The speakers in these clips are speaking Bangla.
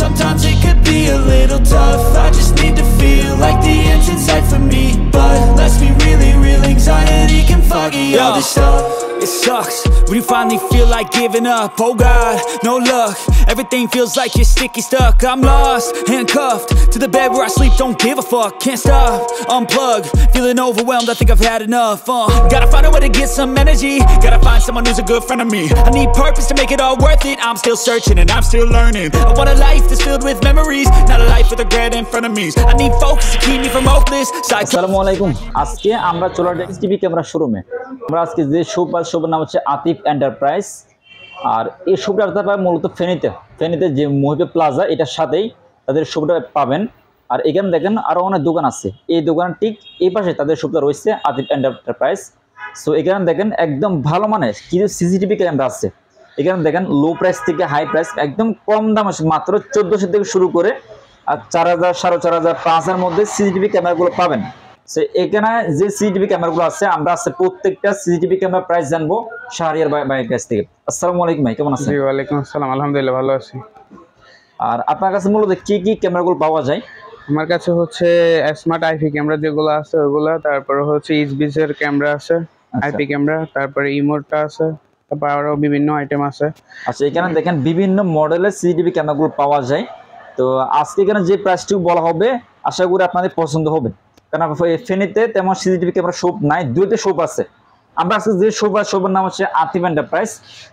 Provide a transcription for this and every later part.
sometimes it could be a little tough. I just need to feel like the end's in sight for me, but let's be really real, anxiety can foggy all this stuff. It sucks when you finally feel like giving up. Oh God, no luck. Everything feels like you're sticky stuck. I'm lost, handcuffed to the bed where I sleep. Don't give a fuck, can't stop. Unplug, feeling overwhelmed. I think I've had enough. Gotta find a way to get some energy. Gotta find someone who's a good friend of me. I need purpose to make it all worth it. I'm still searching and I'm still learning. I want a life that's filled with memories, not a life with regret and frenemies. I need focus to keep me from hopeless. আসসালামু আলাইকুম। আজকে আমরা চলে আসছি টিভি ক্যামেরা শোরুমে। আমরা আজকে যে শোরুমের নাম হচ্ছে আতিফ এন্টারপ্রাইজ। আর এই শোরুমটা আপনারা পাবেন মূলত ফেনীতে যে মহিবে প্লাজা এটার সাথেই তাদের শোরুমটা পাবেন। আর এখানে দেখেন আরো অনেক দোকান আছে। এই দোকান ঠিক এই পাশে তাদের শোরুমটা রয়েছে আতিফ এন্টারপ্রাইজ। সো এখানে দেখেন একদম ভালো মানের কিছু সিসিটিভি ক্যামেরা আছে। এখানে দেখেন লো প্রাইস থেকে হাই প্রাইস একদম কম দাম আছে, মাত্র 1400 থেকে শুরু করে আর 4000, 4500, 5000 মধ্যে সিসিটিভি ক্যামেরাগুলো পাবেন। সো এখানে যে সিসিটিভি ক্যামেরাগুলো আছে আমরা আছে প্রত্যেকটা সিসিটিভি ক্যামেরা প্রাইস জানবো শাহরিয়ার ভাইয়ের কাছ থেকে। আসসালামু আলাইকুম ভাই, কেমন আছেন? জি ওয়ালাইকুম আসসালাম, আলহামদুলিল্লাহ ভালো আছি। আর আপনার কাছে মূলত কি কি ক্যামেরাগুলো পাওয়া যায়? আমার কাছে হচ্ছে স্মার্ট আইপি ক্যামেরা যেগুলো আছে ওগুলো, তারপরে হচ্ছে ইসবিসের ক্যামেরা আছে, আইপি ক্যামেরা, তারপরে ইমোটটা আছে, তারপর আরো বিভিন্ন আইটেম আছে। আচ্ছা এখানে দেখেন বিভিন্ন মডেলের সিসিটিভি ক্যামেরাগুলো পাওয়া যায়। তো আজকে এখানে যে প্রাইসটি বলা হবে আশা করি আপনাদের পছন্দ হবে, কারণ ফেনীতে তেমন সিসিটিভি ক্যামেরা শপ নাই, দুইটা শপ আছে। আমরা আজকে যে শপের নাম হচ্ছে আতিফ এন্টারপ্রাইজ।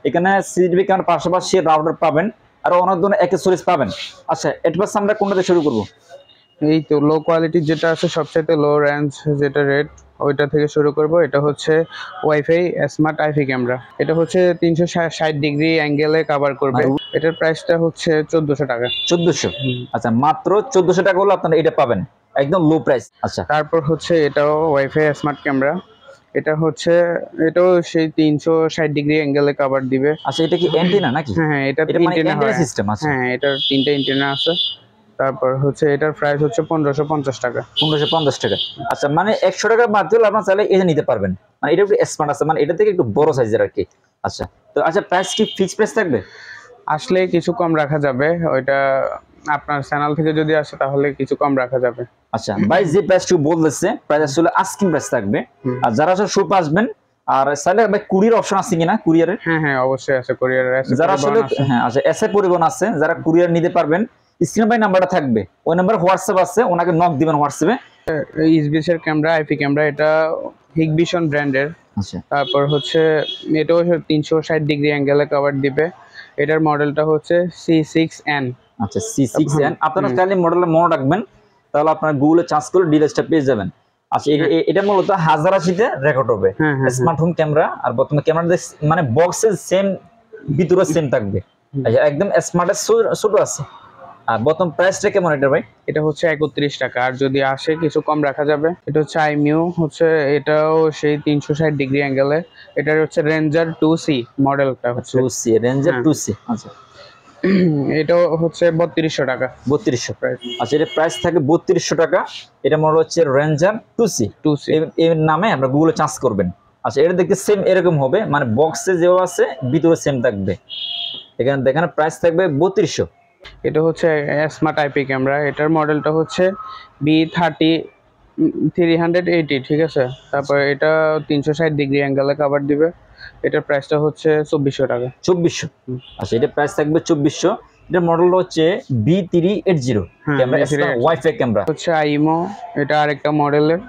এখানে সিসিটিভি ক্যামেরার পাশাপাশি রাউটার পাবেন আর অনেক ধরনের অ্যাক্সেসরিজ পাবেন। আচ্ছা এডভান্স আমরা কোনটাতে শুরু করব? এই তো লো কোয়ালিটির যেটা আছে সবচেয়ে লো রেঞ্জ যেটা রেট ওইটা থেকে শুরু করব। এটা হচ্ছে ওয়াইফাই স্মার্ট আইপি ক্যামেরা। এটা হচ্ছে 360 ডিগ্রি অ্যাঙ্গেলে কভার করবে। এটার প্রাইসটা হচ্ছে 1400 টাকা। 1400? আচ্ছা মাত্র 1400 টাকা হলো আপনারা এটা পাবেন, একদম লো প্রাইস। আচ্ছা তারপর হচ্ছে এটাও ওয়াইফাই স্মার্ট ক্যামেরা। এটা হচ্ছে এটাও সেই 360 ডিগ্রি অ্যাঙ্গেলে কভার দিবে। আচ্ছা এটা কি অ্যান্টেনা নাকি? হ্যাঁ এটা অ্যান্টেনা সিস্টেম আছে। হ্যাঁ এটার 3টা অ্যান্টেনা আছে। তারপর হচ্ছে এটার প্রাইস হচ্ছে 1550 টাকা। 1550 টাকা। আচ্ছা মানে 100 টাকা বাদ দিলে আপনারা চাইলে এটা নিতে পারবেন, মানে এটা একটু স্মার্ট আছে, মানে এটা থেকে একটু বড় সাইজের আর কি। আচ্ছা তো আচ্ছা প্রাইস কি ফিক্স প্রাইস থাকবে? আসলে কিছু কম রাখা যাবে, ওইটা আপনার চ্যানেল থেকে যদি আসে তাহলে কিছু কম রাখা যাবে। আচ্ছা ভাই যে প্রাইসটি বলতেছে প্রাইস আসলে আস্কিং প্রাইস থাকবে। আর যারা আসলে শপ আসবেন আর চাইলে ভাই কুরিয়ার অপশন আছে কিনা? কুরিয়ারের হ্যাঁ অবশ্যই আছে, কুরিয়ারের আছে। যারা আসলে হ্যাঁ আচ্ছা এসএ পরিবহন আছে, যারা কুরিয়ার নিতে পারবেন স্ক্রিনে ভাই নাম্বারটা থাকবে, ওই নাম্বার হোয়াটসঅ্যাপ আছে, ওনাকে নক দিবেন হোয়াটসঅ্যাপে। ইসবিসের ক্যামেরা আইপি ক্যামেরা, এটা হিগভিশন ব্র্যান্ডের। আচ্ছা তারপর হচ্ছে এটাও 360 ডিগ্রি অ্যাঙ্গেলে কভার দিবে। এটার মডেলটা হচ্ছে C6N। আচ্ছা C6N আপনারা চাইলে মডেলটা মনে রাখবেন, তাহলে আপনারা গুগলে সার্চ করে ডিটেইলসটা পেয়ে যাবেন। আচ্ছা এটা মূলত হাজারাশিতে রেকর্ড হবে স্মার্টফোন ক্যামেরা। আর বর্তমানে ক্যামেরা মানে বক্সের সেম ভিতরে সেম থাকবে। আচ্ছা একদম স্মার্টের ছোট আছে। আর বর্তমান প্রাইসটা কেমন এটা ভাই? এটা হচ্ছে 31 টাকা, আর যদি আসে কিছু কম রাখা যাবে। এটা হচ্ছে আইমিউ, হচ্ছে এটাও সেই 360 ডিগ্রি অ্যাঙ্গেলে। এটার হচ্ছে রেঞ্জার 2C মডেলটা হচ্ছে 2C রেঞ্জার 2C। আচ্ছা এটাও হচ্ছে 3200 টাকা। 3200 প্রাইস। আচ্ছা এটা প্রাইস থাকে 3200 টাকা। এটা মডেল হচ্ছে রেঞ্জার 2C এর নামে আমরা গুগলে সার্চ করবেন। আচ্ছা এটা দেখতে সেম এরকম হবে, মানে বক্সে যেও আছে ভিতরে সেম থাকবে। এখানে দেখেন প্রাইস থাকবে 3200। এটা হচ্ছে স্মার্ট আইপি ক্যামেরা। এটার মডেলটা হচ্ছে B30 380, ঠিক আছে। তারপর এটা 360 ডিগ্রি অ্যাঙ্গেলে কভার দিবে। এটার প্রাইসটা হচ্ছে 2400 টাকা। 2400? আচ্ছা এটা প্রাইস থাকবে 2400। এটার মডেল হচ্ছে B380 ক্যামেরা ওয়াইফাই ক্যামেরা। হচ্ছে আইমো, এটা আরেকটা মডেলের।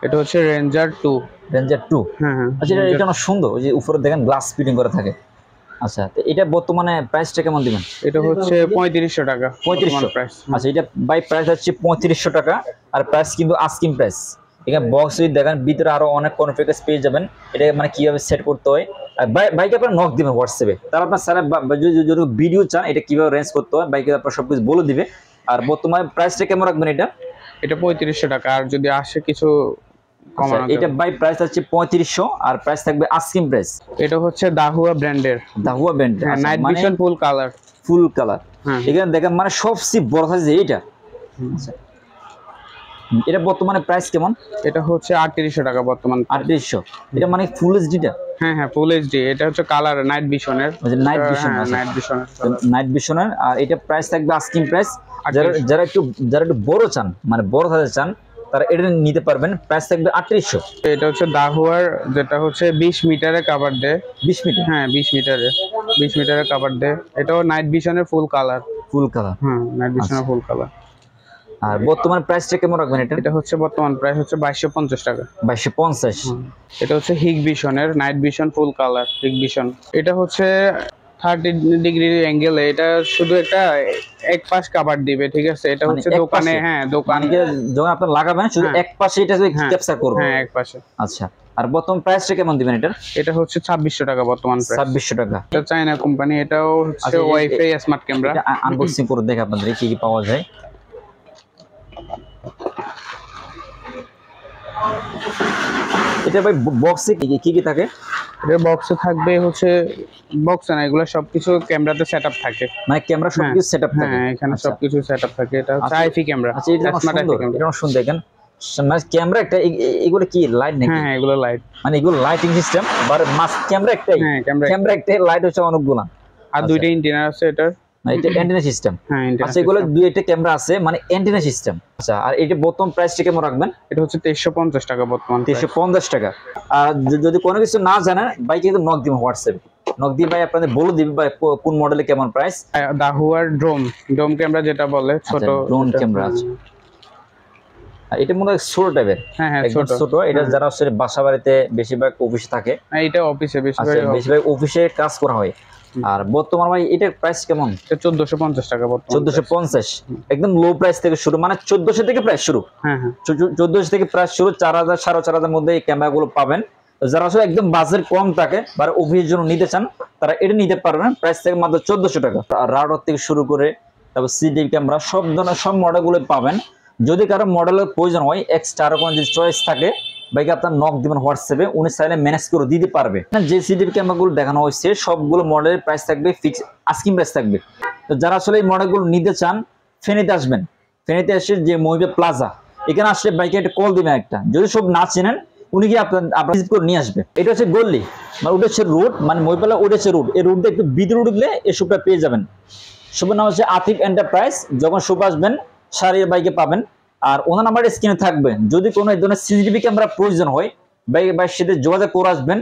এটা হচ্ছে রেঞ্জার 2। রেঞ্জার 2? হ্যাঁ। আচ্ছা এটা অনেক সুন্দর, ওই যে উপরে দেখেন গ্লাস ফিটিং করা থাকে। আচ্ছা তো এটা বর্তমানে প্রাইসটা কেমন দিবেন? এটা হচ্ছে 3500 টাকা। 3500 প্রাইস। আচ্ছা এটা বাই প্রাইস হচ্ছে 3500 টাকা। আর প্রাইস কিন্তু আস্কিং প্রাইস। এখানে বক্স যদি দেখেন ভিতরে আরো অনেক কনফিগারেশন পেয়ে যাবেন। এটা মানে কিভাবে সেট করতে হয় বাইকে আপনারা নক দিবেন হোয়াটসঅ্যাপে, তার আপনার স্যার যদি ভিডিও চান এটা কিভাবে রেঞ্জ করতে হয় বাইকে আপনার সবকিছু বলে দিবে। আর বর্তমানে প্রাইসটা কেমন রাখবেন এটা? এটা 3500 টাকা, আর যদি আসে কিছু কমানো যাবে। এটা বাই প্রাইস হচ্ছে 3500 আর প্রাইস থাকবে আস্কিং প্রাইস। এটা হচ্ছে দাহুয়া ব্র্যান্ডের। দাহুয়া brand night vision full colour. Full colour. এখানে দেখেন মানে সবচেয়ে বড় সাইজ এইটা। এটা বর্তমানে প্রাইস কেমন? এটা হচ্ছে 3800 টাকা বর্তমান। 3800। এটা মানে ফুল এইচডিটা? হ্যাঁ হ্যাঁ, ফুল এইচডি। এটা হচ্ছে কালার নাইট ভিশনের। নাইট ভিশন, নাইট ভিশনের, নাইট ভিশনের। আর এটা প্রাইস থাকবে আস্কিং প্রাইস। যারা একটু বড় চান, মানে বড় সাইজের চান, তারা এটা নিতে পারবেন। প্রাইস থাকবে 3800। এটা হচ্ছে দাহুয়ার, যেটা হচ্ছে 20 মিটারে কভার দেয়। 20 মিটার? হ্যাঁ 20 মিটারে কভার দেয়। এটাও নাইট ভিশনের ফুল কালার। হ্যাঁ, নাইট ভিশনের ফুল কালার। আর বর্তমান প্রাইসটা কেমন রাখবেন এটা? এটা হচ্ছে বর্তমান প্রাইস হচ্ছে 2250 টাকা। 2250। এটা হচ্ছে হিগ ভিশনের night vision full colour, Hikvision. এটা হচ্ছে 30 ডিগ্রি অ্যাঙ্গেলে, এটা শুধু একটা এক পাশ কভার দিবে, ঠিক আছে? এটা হচ্ছে দোকানে, হ্যাঁ দোকানে যখন আপনি লাগাবেন শুধু এক পাশে এটা ক্যাপচার করবে। হ্যাঁ, এক পাশে। আচ্ছা, আর বর্তমান প্রাইসটা কেমন দিবেন এটা? এটা হচ্ছে 2600 টাকা বর্তমান প্রাইস। 2600 টাকা। এটা চায়না কোম্পানি। এটাও হচ্ছে ওয়াইফাই স্মার্ট ক্যামেরা। এটা আনবক্সিং করে দেখে আপনাদের কি কি পাওয়া যায়। এটা ভাই বক্সে কি কি থাকে? এর বক্সে থাকবে হচ্ছে, বক্সে না, এগুলো সবকিছু ক্যামেরাতে সেটআপ থাকে, মানে ক্যামেরা সবকিছু সেটআপ থাকে। হ্যাঁ, এখানে সবকিছু সেটআপ থাকে। এটা হচ্ছে আইফি ক্যামেরা। আচ্ছা, এটা স্মার্ট আইফি ক্যামেরা। এটা শুন দেখেন, মানে ক্যামেরা একটা, এগুলো কি লাইট নাকি? হ্যাঁ, এগুলো লাইট, মানে এগুলো lighting system. But must camera একটাই? হ্যাঁ, ক্যামেরা একটাই, লাইট হচ্ছে অনেকগুলা। আর দুইটা অ্যান্টেনা আছে এটার। এটা অ্যান্টেনা সিস্টেম। হ্যাঁ, আচ্ছা, এগুলো দুইটা ক্যামেরা আছে, মানে অ্যান্টেনা সিস্টেম। আচ্ছা, আর এটা বর্তমান প্রাইসটা কেমন রাখবেন? এটা হচ্ছে 2350 টাকা বর্তমান। 2350 টাকা। আর যদি কোনো কিছু না জানেন ভাই, কিন্তু নক দিবেন হোয়াটসঅ্যাপে। নক দিয়ে ভাই আপনাদের বলে দিবেন ভাই কোন মডেলে কেমন প্রাইস। দাহুয়ার ড্রোম ক্যামেরা যেটা বলে, ছোট ড্রোন ক্যামেরা আছে। এটা মনে হয় ছোট টাইপের। হ্যাঁ হ্যাঁ, ছোট। এটা যারা আসলে বাসা বাড়িতে বেশিরভাগ অফিসে থাকে। হ্যাঁ, এটা অফিসে বেশিরভাগ অফিসে কাজ করা হয়। আর বর্তমান ভাই এটার প্রাইস কেমন? 1450 টাকা বর্তমান। 1450। একদম লো প্রাইস থেকে শুরু, মানে 1400 থেকে প্রাইস শুরু। হ্যাঁ হ্যাঁ, 1400 থেকে প্রাইস শুরু। 4000 4500 মধ্যে এই ক্যামেরাগুলো পাবেন। যারা আসলে একদম বাজেট কম থাকে বা অফিসের জন্য নিতে চান, তারা এটা নিতে পারবেন। প্রাইস থেকে মাত্র 1400 টাকা। আর রাউটার থেকে শুরু করে তারপর সিডি ক্যামেরা, সব ধরনের সব মডেলগুলো পাবেন। যদি কারো মডেলের প্রয়োজন হয়, এক্সট্রা আরো কোনো যদি চয়েস থাকে, ভাইকে আপনার নক দিবেন হোয়াটসঅ্যাপে, উনি চাইলে ম্যানেজ করে দিতে পারবে। যে সিডিপি ক্যামেরাগুলো দেখানো হয়েছে সবগুলো মডেলের প্রাইস থাকবে ফিক্স, আস্কিং প্রাইস থাকবে। তো যারা আসলে এই মডেলগুলো নিতে চান, ফেনীতে আসবেন। ফেনীতে এসে যে মহিবে প্লাজা, এখানে আসলে বাইকে একটা কল দিবেন একটা। যদি সব না চেনেন, উনি গিয়ে আপনার ভিজিট করে নিয়ে আসবে। এটা হচ্ছে গল্লি, মানে ওটা হচ্ছে রোড, মানে মহিপালা ওটা হচ্ছে রোড। এই রোডটা একটু ভিতরে উঠলে এই সবটা পেয়ে যাবেন। শুভ নাম হচ্ছে আতিফ এন্টারপ্রাইজ। যখন শুভ আসবেন, সারির বাইকে পাবেন। আর ওনার নাম্বার স্ক্রিনে থাকবে। যদি কোনো এই ধরনের সিসিটিভি ক্যামেরা প্রয়োজন হয়, বাইকের সাথে যোগাযোগ করে আসবেন।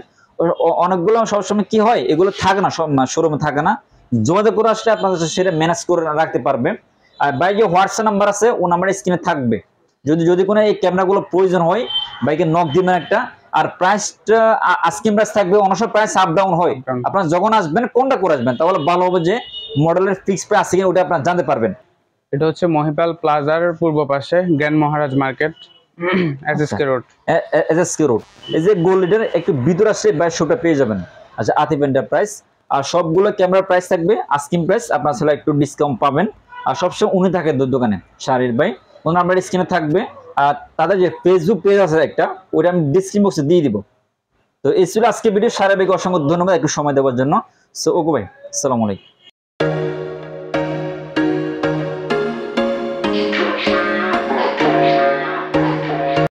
অনেকগুলো সবসময় কি হয়, এগুলো থাকে না, সব শোরুমে থাকে না। যোগাযোগ করে আসলে আপনাদের সেটা ম্যানেজ করে রাখতে পারবে। আর বাইকে হোয়াটসঅ্যাপ নাম্বার আছে, ও নাম্বার স্ক্রিনে থাকবে। যদি কোনো এই ক্যামেরাগুলো প্রয়োজন হয়, বাইকে নক দিবেন একটা। আর প্রাইসটা আস্কিং প্রাইস থাকবে, অনেক সময় প্রাইস আপ ডাউন হয়। আপনারা যখন আসবেন কোনটা করে আসবেন, তাহলে ভালো হবে যে মডেলের ফিক্স প্রাইস আছে কিনা ওটা আপনারা জানতে পারবেন। এটা হচ্ছে মহিপাল প্লাজার পূর্ব পাশে, জ্ঞান মহারাজ মার্কেট, এসএসকে রোড। এই যে গোল্ডের একটু ভিতর আসলে 2200টা পেয়ে যাবেন। আচ্ছা, আতিফ এন্টারপ্রাইজ। আর সবগুলো ক্যামেরার প্রাইস থাকবে আস্কিং প্রাইস, আপনারা আসলে একটু ডিসকাউন্ট পাবেন। আর সবসময় উনি থাকে দোকানে, শাড়ির ভাই। ওনার নাম্বার স্ক্রিনে থাকবে। আর তাদের যে ফেসবুক পেজ আছে একটা, ওইটা আমি ডিসক্রিপশন বক্সে দিয়ে দিব। তো এই ছিল আজকে ভিডিও। সারা বেগে অসংখ্য ধন্যবাদ একটু সময় দেওয়ার জন্য। সো ওকে ভাই, আসসালামু আলাইকুম।